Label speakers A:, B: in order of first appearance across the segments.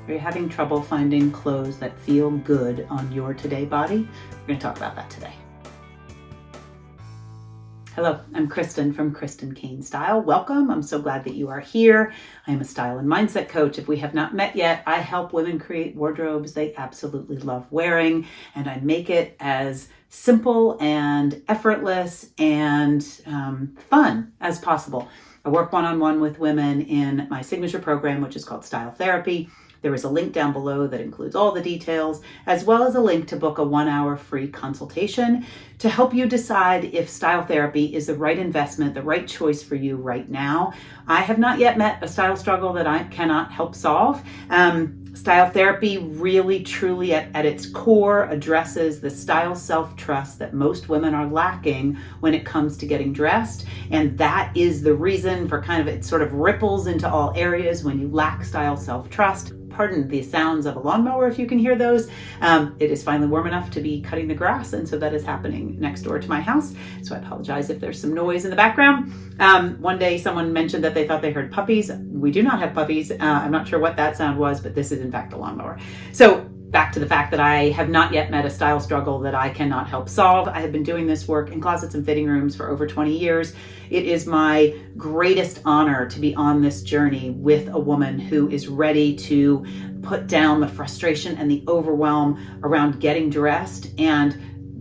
A: Are you having trouble finding clothes that feel good on your today body? We're going to talk about that today. Hello, I'm Kristen from Kristen Cain Style. Welcome. I'm so glad that you are here. I am a style and mindset coach. If we have not met yet, I help women create wardrobes they absolutely love wearing, and I make it as simple and effortless and fun as possible. I work one-on-one with women in my signature program, which is called Style Therapy. There is a link down below that includes all the details, as well as a link to book a 1-hour free consultation to help you decide if style therapy is the right investment, the right choice for you right now. I have not yet met a style struggle that I cannot help solve. Style therapy really, truly at its core addresses the style self-trust that most women are lacking when it comes to getting dressed. And that is the reason for it sort of ripples into all areas when you lack style self-trust. Pardon the sounds of a lawnmower if you can hear those. It is finally warm enough to be cutting the grass, and so that is happening next door to my house. So I apologize if there's some noise in the background. One day someone mentioned that they thought they heard puppies. We do not have puppies. I'm not sure what that sound was, but this is in fact a lawnmower. So back to the fact that I have not yet met a style struggle that I cannot help solve. I have been doing this work in closets and fitting rooms for over 20 years. It is my greatest honor to be on this journey with a woman who is ready to put down the frustration and the overwhelm around getting dressed and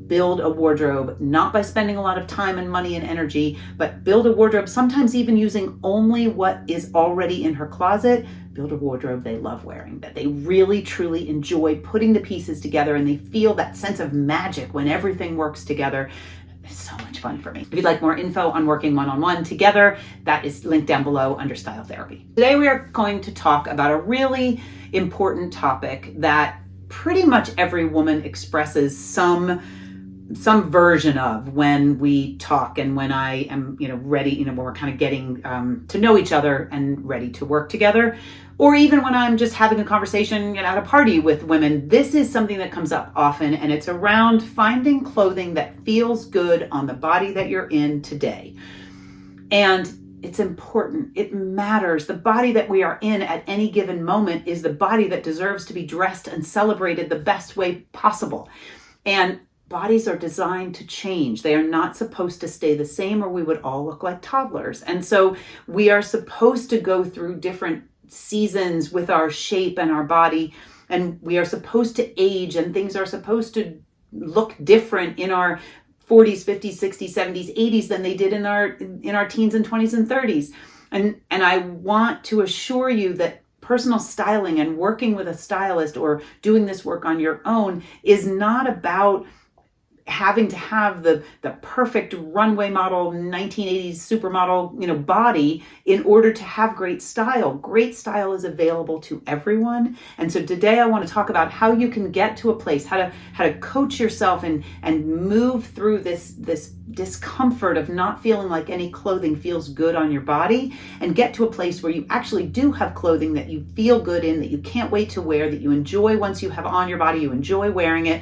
A: build a wardrobe, not by spending a lot of time and money and energy, but build a wardrobe, sometimes even using only what is already in her closet. Build a wardrobe they love wearing, that they really, truly enjoy putting the pieces together, and they feel that sense of magic when everything works together. It's so much fun for me. If you'd like more info on working one-on-one together, that is linked down below under Style Therapy. Today we are going to talk about a really important topic that pretty much every woman expresses some version of when we talk and when I am, ready, when we're kind of getting to know each other and ready to work together, or even when I'm just having a conversation at a party with women. This is something that comes up often, and it's around finding clothing that feels good on the body that you're in today. And it's important. It matters. The body that we are in at any given moment is the body that deserves to be dressed and celebrated the best way possible. And bodies are designed to change. They are not supposed to stay the same, or we would all look like toddlers. And so we are supposed to go through different seasons with our shape and our body, and we are supposed to age, and things are supposed to look different in our 40s, 50s, 60s, 70s, 80s than they did in our teens and 20s and 30s. And I want to assure you that personal styling and working with a stylist or doing this work on your own is not about having to have the perfect runway model, 1980s supermodel, body in order to have great style. Great style is available to everyone. And so today I want to talk about how you can get to a place, how to coach yourself and move through this discomfort of not feeling like any clothing feels good on your body, and get to a place where you actually do have clothing that you feel good in, that you can't wait to wear, that you enjoy once you have on your body, you enjoy wearing it.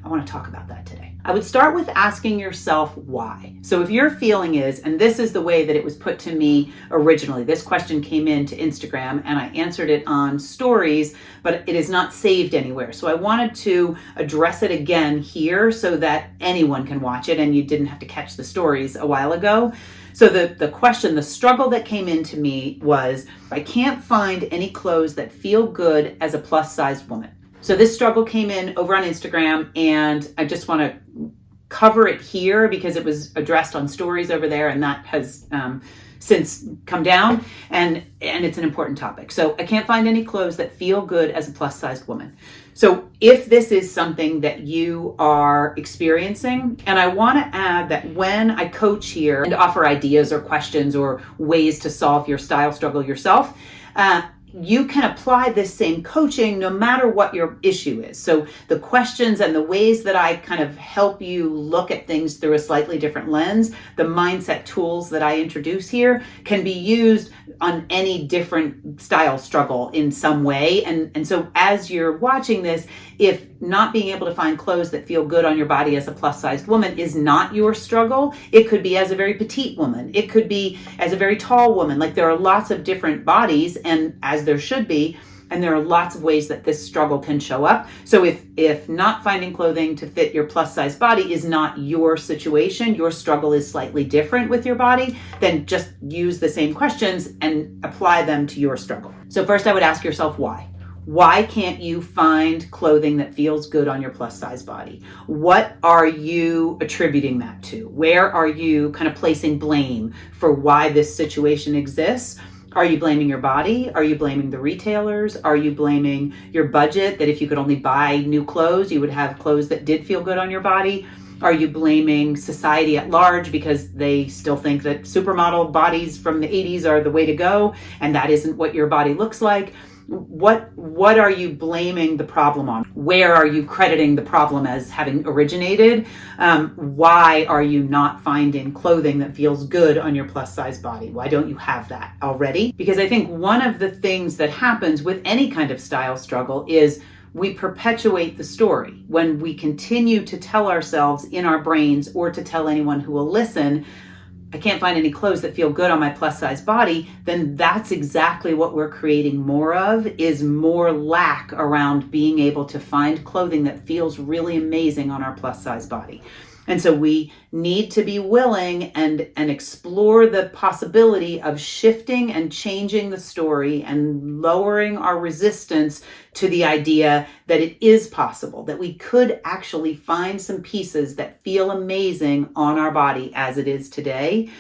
A: I want to talk about that today. I would start with asking yourself why. So if your feeling is, and this is the way that it was put to me originally, this question came into Instagram and I answered it on stories, but it is not saved anywhere. So I wanted to address it again here so that anyone can watch it and you didn't have to catch the stories a while ago. So the question, the struggle that came into me was, I can't find any clothes that feel good as a plus-sized woman. So this struggle came in over on Instagram, and I just want to cover it here because it was addressed on stories over there, and that has since come down, and it's an important topic. So I can't find any clothes that feel good as a plus-sized woman. So if this is something that you are experiencing, and I want to add that when I coach here and offer ideas or questions or ways to solve your style struggle yourself, you can apply this same coaching no matter what your issue is. So the questions and the ways that I kind of help you look at things through a slightly different lens, the mindset tools that I introduce here can be used on any different style struggle in some way. And so as you're watching this, if not being able to find clothes that feel good on your body as a plus-sized woman is not your struggle, it could be as a very petite woman. It could be as a very tall woman. Like there are lots of different bodies, and as there should be, And there are lots of ways that this struggle can show up. So if not finding clothing to fit your plus size body is not your situation, your struggle is slightly different with your body, then just use the same questions and apply them to your struggle. So first I would ask yourself why. Why can't you find clothing that feels good on your plus size body? What are you attributing that to? Where are you kind of placing blame for why this situation exists? Are you blaming your body? Are you blaming the retailers? Are you blaming your budget, that if you could only buy new clothes, you would have clothes that did feel good on your body? Are you blaming society at large because they still think that supermodel bodies from the 80s are the way to go and that isn't what your body looks like? What are you blaming the problem on? Where are you crediting the problem as having originated? Why are you not finding clothing that feels good on your plus size body? Why don't you have that already? Because I think one of the things that happens with any kind of style struggle is we perpetuate the story. When we continue to tell ourselves in our brains, or to tell anyone who will listen, I can't find any clothes that feel good on my plus size body, then that's exactly what we're creating more of, is more lack around being able to find clothing that feels really amazing on our plus size body. And so we need to be willing and explore the possibility of shifting and changing the story and lowering our resistance to the idea that it is possible, that we could actually find some pieces that feel amazing on our body as it is today.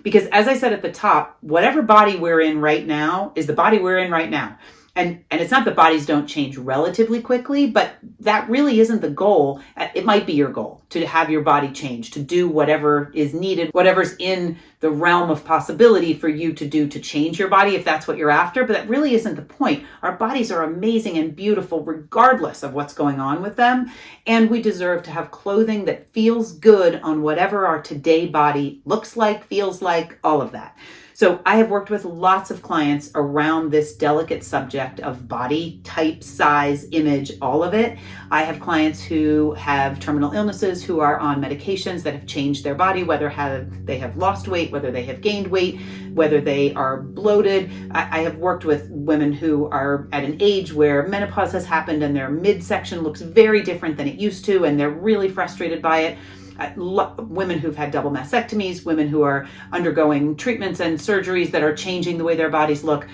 A: Because as I said at the top, whatever body we're in right now is the body we're in right now. And it's not that bodies don't change relatively quickly, but that really isn't the goal. It might be your goal to have your body change, to do whatever is needed, whatever's in the realm of possibility for you to do to change your body, if that's what you're after. But that really isn't the point. Our bodies are amazing and beautiful regardless of what's going on with them. And we deserve to have clothing that feels good on whatever our today body looks like, feels like, all of that. So I have worked with lots of clients around this delicate subject of body type, size, image, all of it. I have clients who have terminal illnesses, who are on medications that have changed their body, whether they have lost weight, whether they have gained weight, whether they are bloated. I have worked with women who are at an age where menopause has happened and their midsection looks very different than it used to, and they're really frustrated by it. Women who've had double mastectomies, women who are undergoing treatments and surgeries that are changing the way their bodies look.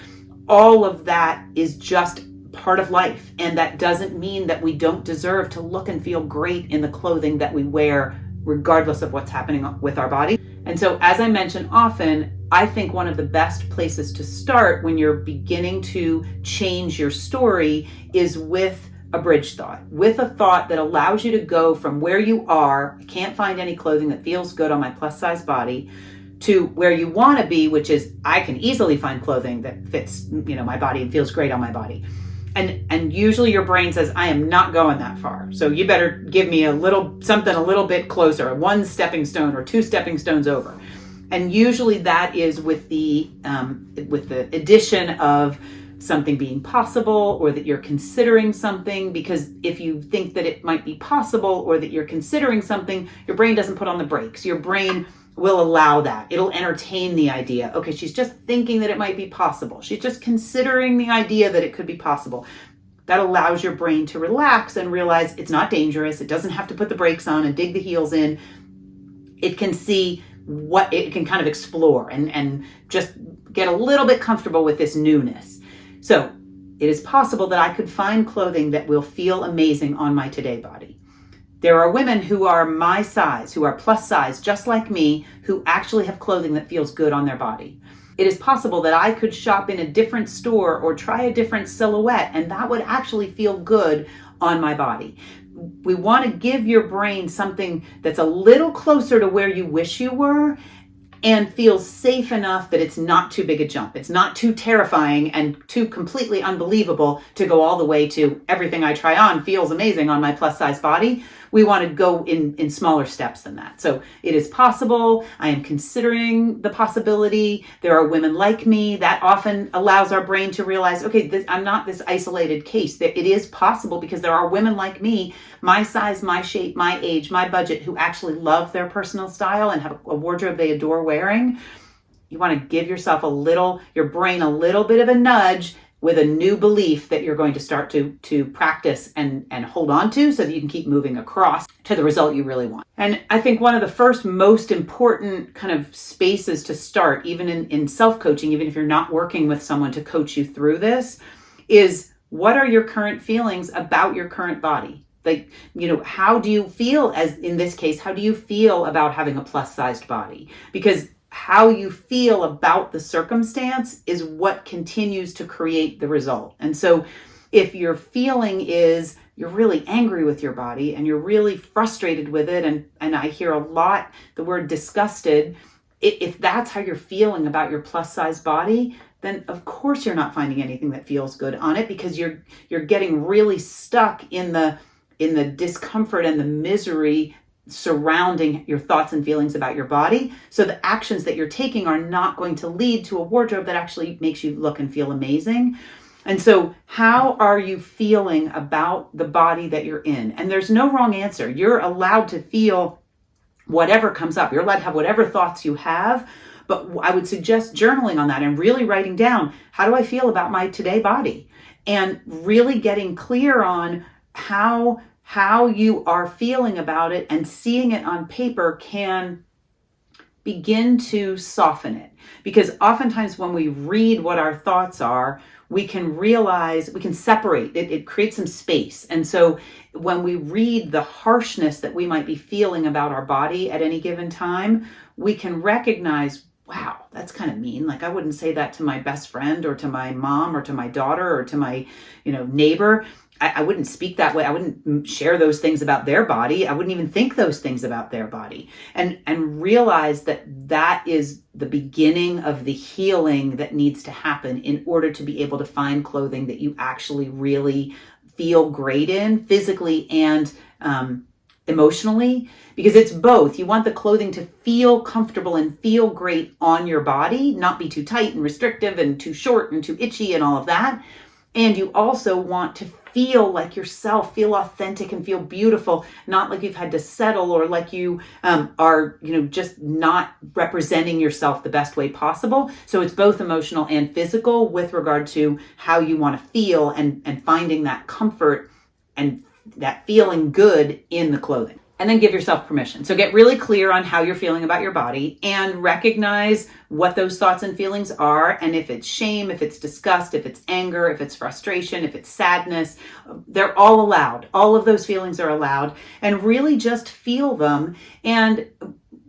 A: All of that is just part of life. And that doesn't mean that we don't deserve to look and feel great in the clothing that we wear, regardless of what's happening with our body. And so, as I mention often, I think one of the best places to start when you're beginning to change your story is with a bridge thought, with a thought that allows you to go from where you are, I can't find any clothing that feels good on my plus size body, to where you want to be, which is I can easily find clothing that fits, my body and feels great on my body. And usually your brain says, I am not going that far. So you better give me something a little bit closer, one stepping stone or two stepping stones over. And usually that is with the addition of something being possible, or that you're considering something, because if you think that it might be possible or that you're considering something, your brain doesn't put on the brakes. Your brain will allow that. It'll entertain the idea. Okay, she's just thinking that it might be possible. She's just considering the idea that it could be possible. That allows your brain to relax and realize it's not dangerous. It doesn't have to put the brakes on and dig the heels in. It can see what it can kind of explore and just get a little bit comfortable with this newness. So it is possible that I could find clothing that will feel amazing on my today body. There are women who are my size, who are plus size, just like me, who actually have clothing that feels good on their body. It is possible that I could shop in a different store or try a different silhouette, and that would actually feel good on my body. We want to give your brain something that's a little closer to where you wish you were, and feels safe enough that it's not too big a jump. It's not too terrifying and too completely unbelievable to go all the way to everything I try on feels amazing on my plus size body. We want to go in smaller steps than that. So it is possible. I am considering the possibility. There are women like me. That often allows our brain to realize, okay, I'm not this isolated case. That it is possible because there are women like me, my size, my shape, my age, my budget, who actually love their personal style and have a wardrobe they adore wearing. You want to give yourself your brain a little bit of a nudge with a new belief that you're going to start to practice and hold on to so that you can keep moving across to the result you really want. And I think one of the first most important kind of spaces to start, even in self-coaching, even if you're not working with someone to coach you through this, is what are your current feelings about your current body? Like, how do you feel, as in this case, how do you feel about having a plus-sized body? Because how you feel about the circumstance is what continues to create the result. And so if your feeling is you're really angry with your body and you're really frustrated with it, and I hear a lot the word disgusted, if that's how you're feeling about your plus-size body, then of course you're not finding anything that feels good on it, because you're getting really stuck in the discomfort and the misery surrounding your thoughts and feelings about your body. So the actions that you're taking are not going to lead to a wardrobe that actually makes you look and feel amazing. And so how are you feeling about the body that you're in? And there's no wrong answer. You're allowed to feel whatever comes up. You're allowed to have whatever thoughts you have. But I would suggest journaling on that and really writing down, how do I feel about my today body? And really getting clear on how you are feeling about it, and seeing it on paper can begin to soften it. Because oftentimes when we read what our thoughts are, we can realize, we can separate it. It creates some space. And so when we read the harshness that we might be feeling about our body at any given time, we can recognize, wow, that's kind of mean. Like, I wouldn't say that to my best friend or to my mom or to my daughter or to my, neighbor. I wouldn't speak that way. I wouldn't share those things about their body. I wouldn't even think those things about their body. And realize that is the beginning of the healing that needs to happen in order to be able to find clothing that you actually really feel great in, physically and emotionally, because it's both. You want the clothing to feel comfortable and feel great on your body, not be too tight and restrictive and too short and too itchy and all of that. And you also want to feel like yourself, feel authentic and feel beautiful, not like you've had to settle, or like you are, just not representing yourself the best way possible. So it's both emotional and physical with regard to how you want to feel and finding that comfort and that feeling good in the clothing. And then give yourself permission. So get really clear on how you're feeling about your body and recognize what those thoughts and feelings are. And if it's shame, if it's disgust, if it's anger, if it's frustration, if it's sadness, they're all allowed. All of those feelings are allowed, and really just feel them. And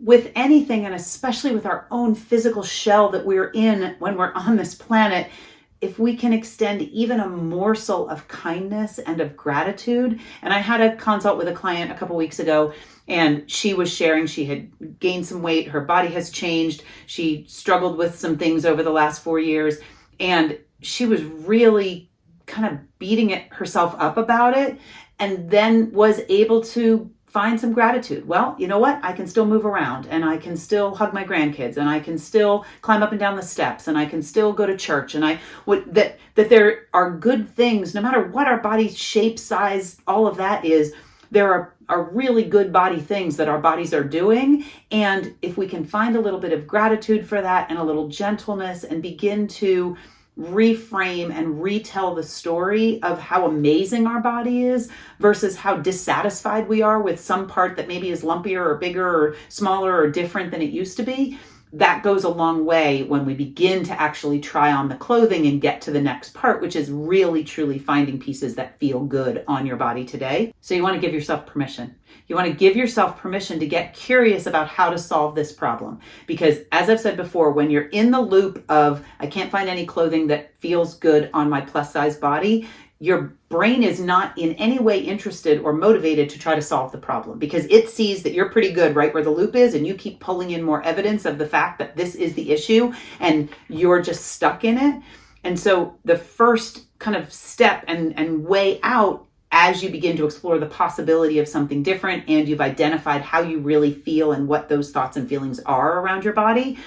A: with anything, and especially with our own physical shell that we're in when we're on this planet, if we can extend even a morsel of kindness and of gratitude. And I had a consult with a client a couple weeks ago, and she was sharing she had gained some weight. Her body has changed. She struggled with some things over the last 4 years, and she was really kind of beating herself up about it, and then was able to find some gratitude. Well, you know what? I can still move around, and I can still hug my grandkids, and I can still climb up and down the steps, and I can still go to church. And that there are good things, no matter what our body shape, size, all of that is, there are really good body things that our bodies are doing. And if we can find a little bit of gratitude for that and a little gentleness, and begin to reframe and retell the story of how amazing our body is versus how dissatisfied we are with some part that maybe is lumpier or bigger or smaller or different than it used to be, that goes a long way when we begin to actually try on the clothing and get to the next part, which is really truly finding pieces that feel good on your body today. So you want to give yourself permission. You want to give yourself permission to get curious about how to solve this problem. Because as I've said before, when you're in the loop of, I can't find any clothing that feels good on my plus size body, your brain is not in any way interested or motivated to try to solve the problem, because it sees that you're pretty good right where the loop is, and you keep pulling in more evidence of the fact that this is the issue and you're just stuck in it. And so the first kind of step and way out, as you begin to explore the possibility of something different, and you've identified how you really feel and what those thoughts and feelings are around your body,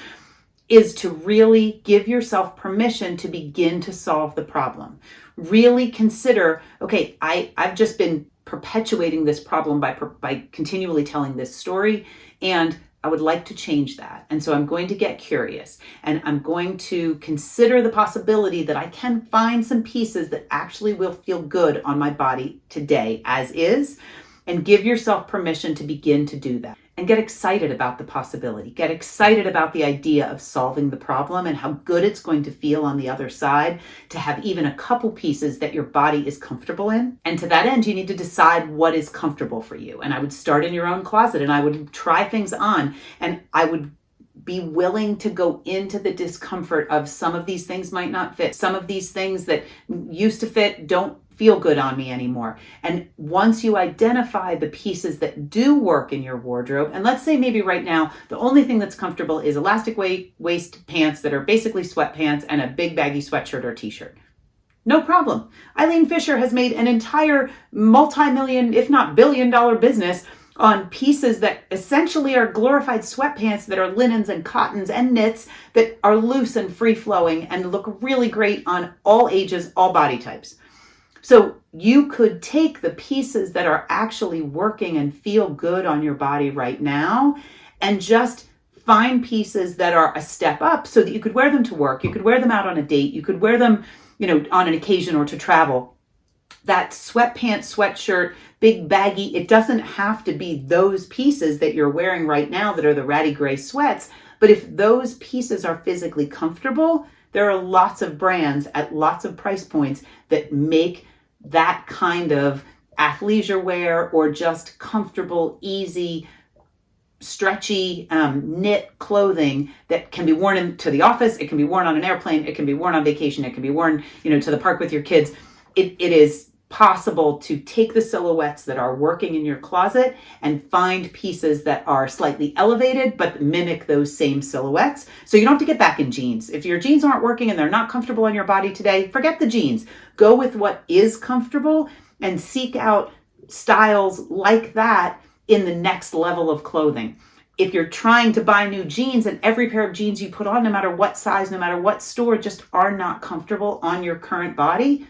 A: is to really give yourself permission to begin to solve the problem. Really consider, okay, I've just been perpetuating this problem by continually telling this story, and I would like to change that. And so I'm going to get curious and I'm going to consider the possibility that I can find some pieces that actually will feel good on my body today as is, and give yourself permission to begin to do that. And get excited about the possibility. Get excited about the idea of solving the problem and how good it's going to feel on the other side to have even a couple pieces that your body is comfortable in. And to that end, you need to decide what is comfortable for you. And I would start in your own closet and I would try things on, and I would be willing to go into the discomfort of some of these things might not fit. Some of these things that used to fit don't feel good on me anymore. And once you identify the pieces that do work in your wardrobe, and let's say maybe right now, the only thing that's comfortable is elastic waist pants that are basically sweatpants and a big baggy sweatshirt or t-shirt. No problem. Eileen Fisher has made an entire multi-million, if not billion-dollar business on pieces that essentially are glorified sweatpants that are linens and cottons and knits that are loose and free-flowing and look really great on all ages, all body types. So you could take the pieces that are actually working and feel good on your body right now and just find pieces that are a step up so that you could wear them to work, you could wear them out on a date, you could wear them, on an occasion or to travel. That sweatpants, sweatshirt, big baggy, it doesn't have to be those pieces that you're wearing right now that are the ratty gray sweats. But if those pieces are physically comfortable, there are lots of brands at lots of price points that make that kind of athleisure wear or just comfortable, easy, stretchy knit clothing that can be worn into the office. It can be worn on an airplane. It can be worn on vacation. It can be worn, to the park with your kids. It is possible to take the silhouettes that are working in your closet and find pieces that are slightly elevated but mimic those same silhouettes. So you don't have to get back in jeans. If your jeans aren't working and they're not comfortable on your body today, forget the jeans. Go with what is comfortable and seek out styles like that in the next level of clothing. If you're trying to buy new jeans and every pair of jeans you put on, no matter what size, no matter what store, just are not comfortable on your current body,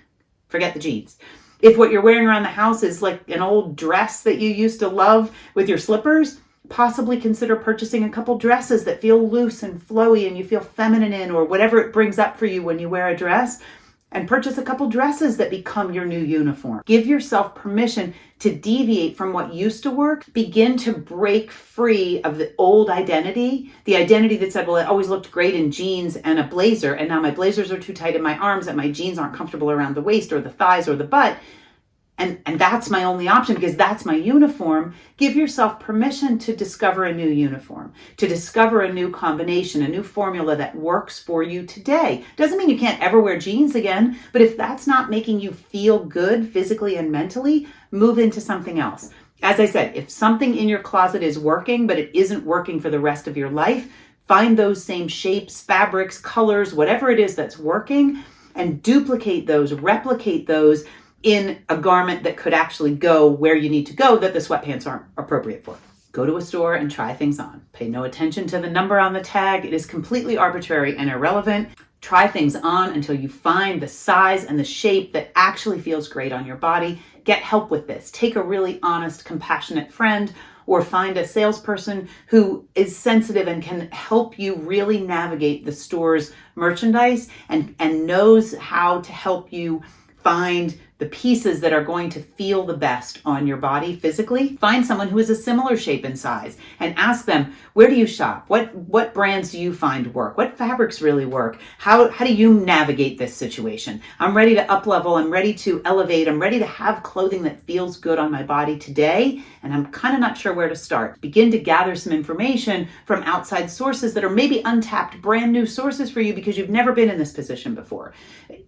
A: forget the jeans. If what you're wearing around the house is like an old dress that you used to love with your slippers, possibly consider purchasing a couple dresses that feel loose and flowy and you feel feminine in, or whatever it brings up for you when you wear a dress, and purchase a couple dresses that become your new uniform. Give yourself permission to deviate from what used to work. Begin to break free of the old identity, the identity that said, well, it always looked great in jeans and a blazer, and now my blazers are too tight in my arms and my jeans aren't comfortable around the waist or the thighs or the butt. And that's my only option because that's my uniform. Give yourself permission to discover a new uniform, to discover a new combination, a new formula that works for you today. Doesn't mean you can't ever wear jeans again, but if that's not making you feel good physically and mentally, move into something else. As I said, if something in your closet is working, but it isn't working for the rest of your life, find those same shapes, fabrics, colors, whatever it is that's working, and duplicate those, replicate those in a garment that could actually go where you need to go that the sweatpants aren't appropriate for. Go to a store and try things on. Pay no attention to the number on the tag. It is completely arbitrary and irrelevant. Try things on until you find the size and the shape that actually feels great on your body. Get help with this. Take a really honest, compassionate friend or find a salesperson who is sensitive and can help you really navigate the store's merchandise and knows how to help you find the pieces that are going to feel the best on your body physically. Find someone who is a similar shape and size and ask them, where do you shop? What brands do you find work? What fabrics really work? How do you navigate this situation? I'm ready to up level. I'm ready to elevate. I'm ready to have clothing that feels good on my body today. And I'm kind of not sure where to start. Begin to gather some information from outside sources that are maybe untapped, brand new sources for you because you've never been in this position before.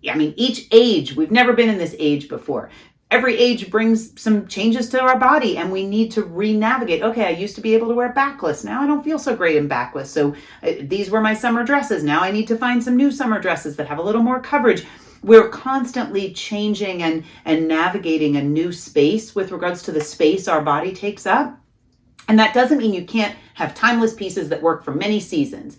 A: I mean, each age, we've never been in this age before. Every age brings some changes to our body and we need to re-navigate. Okay, I used to be able to wear backless. Now I don't feel so great in backless. So these were my summer dresses. Now I need to find some new summer dresses that have a little more coverage. We're constantly changing and navigating a new space with regards to the space our body takes up. And that doesn't mean you can't have timeless pieces that work for many seasons.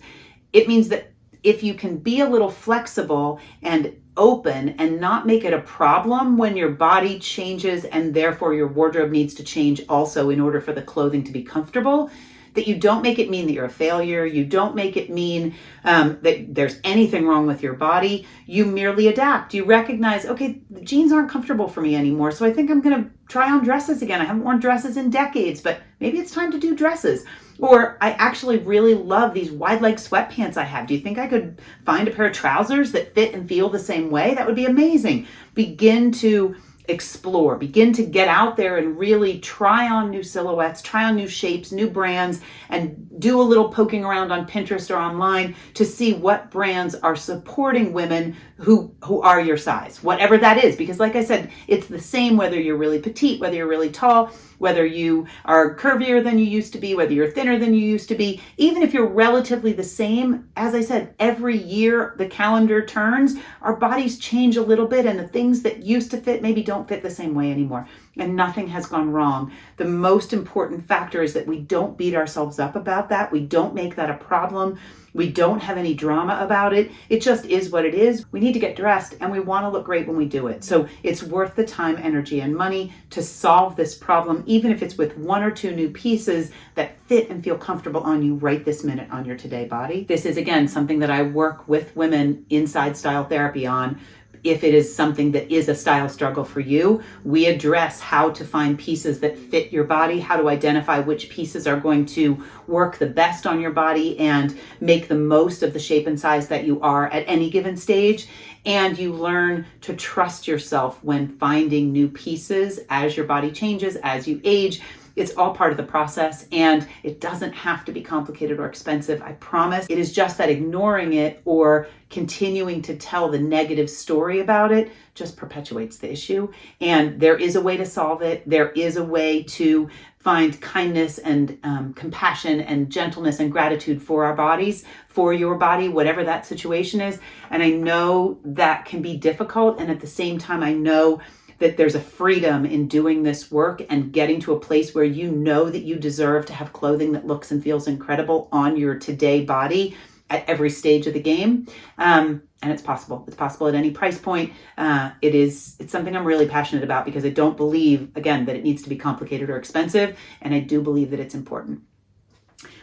A: It means that if you can be a little flexible and open and not make it a problem when your body changes and therefore your wardrobe needs to change also in order for the clothing to be comfortable, that you don't make it mean that you're a failure. You don't make it mean that there's anything wrong with your body. You merely adapt. You recognize, okay, the jeans aren't comfortable for me anymore, so I think I'm going to try on dresses again. I haven't worn dresses in decades, but maybe it's time to do dresses. Or I actually really love these wide leg sweatpants I have. Do you think I could find a pair of trousers that fit and feel the same way? That would be amazing. Begin to explore, begin to get out there and really try on new silhouettes, try on new shapes, new brands, and do a little poking around on Pinterest or online to see what brands are supporting women who are your size, whatever that is. Because like I said, it's the same whether you're really petite, whether you're really tall, whether you are curvier than you used to be, whether you're thinner than you used to be. Even if you're relatively the same, as I said, every year the calendar turns, our bodies change a little bit, and the things that used to fit maybe don't fit the same way anymore. And nothing has gone wrong. The most important factor is that we don't beat ourselves up about that. We don't make that a problem. We don't have any drama about it. It just is what it is. We need to get dressed, and we want to look great when we do it. So it's worth the time, energy, and money to solve this problem, even if it's with 1 or 2 new pieces that fit and feel comfortable on you right this minute on your today body. This is, again, something that I work with women inside Style Therapy on. If it is something that is a style struggle for you, we address how to find pieces that fit your body, how to identify which pieces are going to work the best on your body and make the most of the shape and size that you are at any given stage. And you learn to trust yourself when finding new pieces as your body changes, as you age. It's all part of the process, and it doesn't have to be complicated or expensive, I promise. It is just that ignoring it or continuing to tell the negative story about it just perpetuates the issue. And there is a way to solve it. There is a way to find kindness and compassion and gentleness and gratitude for our bodies, for your body, whatever that situation is. And I know that can be difficult, and at the same time, I know that there's a freedom in doing this work and getting to a place where you know that you deserve to have clothing that looks and feels incredible on your today body at every stage of the game. And it's possible. It's possible at any price point. It's something I'm really passionate about because I don't believe, again, that it needs to be complicated or expensive. And I do believe that it's important.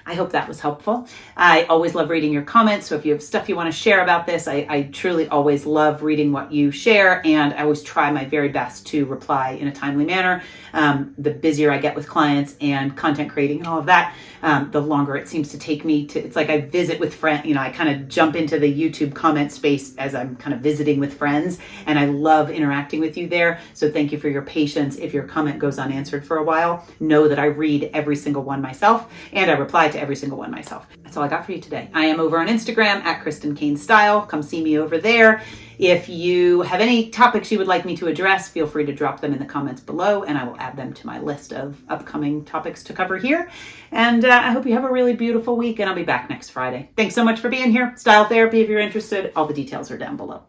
A: I hope that was helpful. I always love reading your comments. So if you have stuff you want to share about this, I truly always love reading what you share. And I always try my very best to reply in a timely manner. The busier I get with clients and content creating and all of that, the longer it seems to take me to, it's like I visit with friends, I kind of jump into the YouTube comment space as I'm kind of visiting with friends, and I love interacting with you there. So thank you for your patience. If your comment goes unanswered for a while, know that I read every single one myself, and I reply to every single one myself. That's all I got for you today. I am over on Instagram at Kristen Cain Style. Come see me over there. If you have any topics you would like me to address, feel free to drop them in the comments below, and I will add them to my list of upcoming topics to cover here. And I hope you have a really beautiful week, and I'll be back next Friday. Thanks so much for being here. Style Therapy, if you're interested, all the details are down below.